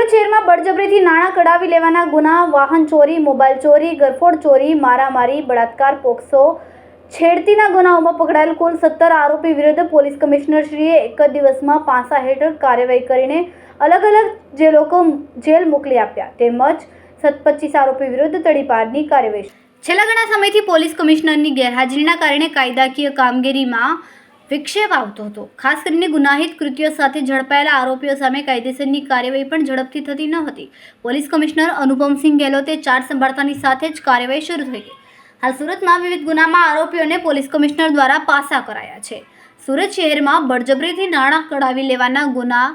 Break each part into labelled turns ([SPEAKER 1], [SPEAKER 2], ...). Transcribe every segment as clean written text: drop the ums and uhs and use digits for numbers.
[SPEAKER 1] સુરત શહેરમાં બળજબરીથી નાણાં કઢાવી લેવાના ગુના, વાહન ચોરી, મોબાઈલ ચોરી, ગરફોડ ચોરી, મારામારી, બળાત્કાર, પોક્સો, છેડતીના ગુનાઓમાં પકડાયેલ કુલ 17 આરોપી વિરુદ્ધ પોલીસ કમિશનરશ્રીએ એક જ દિવસમાં પાસા હેઠળ કાર્યવાહી કરીને અલગ અલગ જેલ મોકલી આપ્યા. તેમજ 25 આરોપી વિરુદ્ધ તડીપારની કાર્યવાહી. છેલ્લા ઘણા સમયથી પોલીસ કમિશનરની ગેરહાજરીના કારણે કાયદાકીય કામગીરીમાં વિક્ષેપ આવતો હતો. ખાસ કરીને ગુનાહિત કૃત્યો સાથે ઝડપાયેલા આરોપીઓ સામે કાયદેસરની કાર્યવાહી પણ ઝડપથી થતી ન હતી. પોલીસ કમિશનર અનુપમસિંહ ગેહલોતે ચાર્જ સંભાળતાની સાથે જ કાર્યવાહી શરૂ થઈ ગઈ. હાલ સુરતમાં વિવિધ ગુનામાં આરોપીઓને પોલીસ કમિશનર દ્વારા પાસા કરાયા છે. સુરત શહેરમાં બળજબરીથી નાણાં કઢાવી લેવાના ગુના,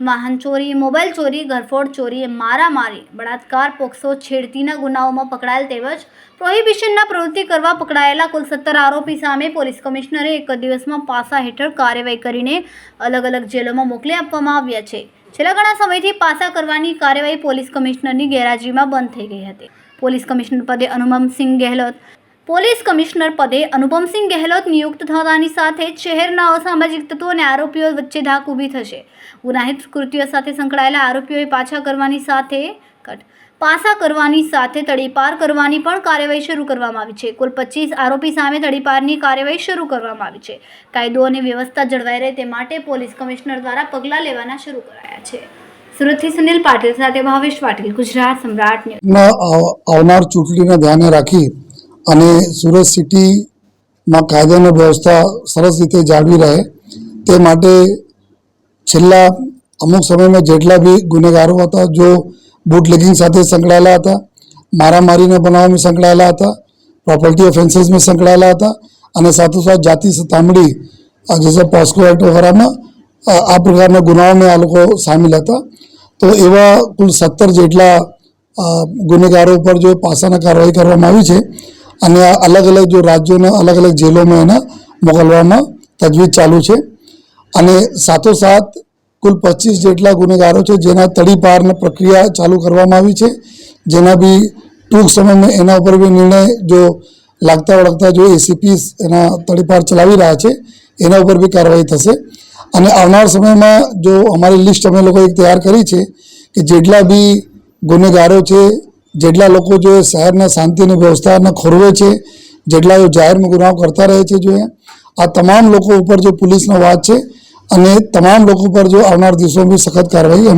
[SPEAKER 1] વાહન ચોરી, મોબાઈલ ચોરી, ઘરફોડ ચોરી, મારામારી, બળાત્કાર, પોક્સો, છેડતીના ગુનાઓમાં પકડાયેલ તેમજ પ્રોહિબિશનના પ્રવૃત્તિ કરવા પકડાયેલા કુલ 17 આરોપી સામે પોલીસ કમિશનરે એક જ દિવસમાં પાસા હેઠળ કાર્યવાહી કરીને અલગ અલગ જેલોમાં મોકલી આપવામાં આવ્યા છે. છેલ્લા ઘણા સમયથી પાસા કરવાની કાર્યવાહી પોલીસ કમિશનરની ગેરહાજરીમાં બંધ થઈ ગઈ હતી. પોલીસ કમિશનર પદે અનુપમસિંહ ગેહલોત નિયુક્ત થતાની સાથે જ શહેરના અસામાજિક તત્વો અને આરોપીઓ વચ્ચે ધાક ઊભી થશે. ગુનાહિત કૃત્યો સાથે સંકળાયેલા આરોપીઓએ પાસા કરવાની સાથે તડીપાર કરવાની પણ કાર્યવાહી શરૂ કરવામાં આવી છે. કુલ 25 આરોપી સામે તડીપારની કાર્યવાહી શરૂ કરવામાં આવી છે. કાયદો અને વ્યવસ્થા જળવાઈ રહે તે માટે પોલીસ કમિશનર દ્વારા પગલાં લેવાના શરૂ કરાયા છે. સુરતથી સુનિલ પાટીલ સાથે ભાવેશ પાટીલ, ગુજરાત સમ્રાટ ન્યૂઝ.
[SPEAKER 2] આવનાર ચૂંટણીને ધ્યાને રાખી અને સુરત સિટીમાં કાયદાની વ્યવસ્થા સરસ રીતે જાળવી રહે તે માટે છેલ્લા અમુક સમયમાં જેટલા બી ગુનેગારો હતા, જો બુટલેગિંગ સાથે સંકળાયેલા હતા, મારામારીના બનાવમાં સંકળાયેલા હતા, પ્રોપર્ટી ઓફેન્સીસમાં સંકળાયેલા હતા અને સાથોસાથ જાતિ સતામણી જૈસે પોસ્કો એક્ટ વગેરેમાં આ પ્રકારના ગુનાઓમાં આ લોકો સામેલ હતા. તો એવા કુલ 17 જેટલા ગુનેગારો ઉપર જો પાસાના કાર્યવાહી કરવામાં આવી છે અને અલગ અલગ જો રાજ્યોના અલગ અલગ જેલોમાં એના મોકલવામાં તજવીજ ચાલુ છે. અને સાથોસાથ કુલ 25 જેટલા ગુનેગારો છે જેના તડીપારની પ્રક્રિયા ચાલુ કરવામાં આવી છે, જેના બી ટૂંક સમયમાં એના ઉપર બી નિર્ણય જો લાગતા વળગતા જો એસીપી એના તડીપાર ચલાવી રહ્યા છે એના ઉપર બી કાર્યવાહી થશે. અને આવનાર સમયમાં જો અમારી લિસ્ટ અમે લોકોએ તૈયાર કરી છે કે જેટલા બી ગુનેગારો છે, જેટલા લોકો જો શહેરના શાંતિ અને વ્યવસ્થાને ખોરવે છે, જેટલા જાહેરમાં ગુનાઓ કરતા રહે છે, જો આ તમામ લોકો ઉપર જો પોલીસનો વાત છે અને તમામ લોકો પર જો આવનાર દિવસોમાં બી સખત કાર્યવાહી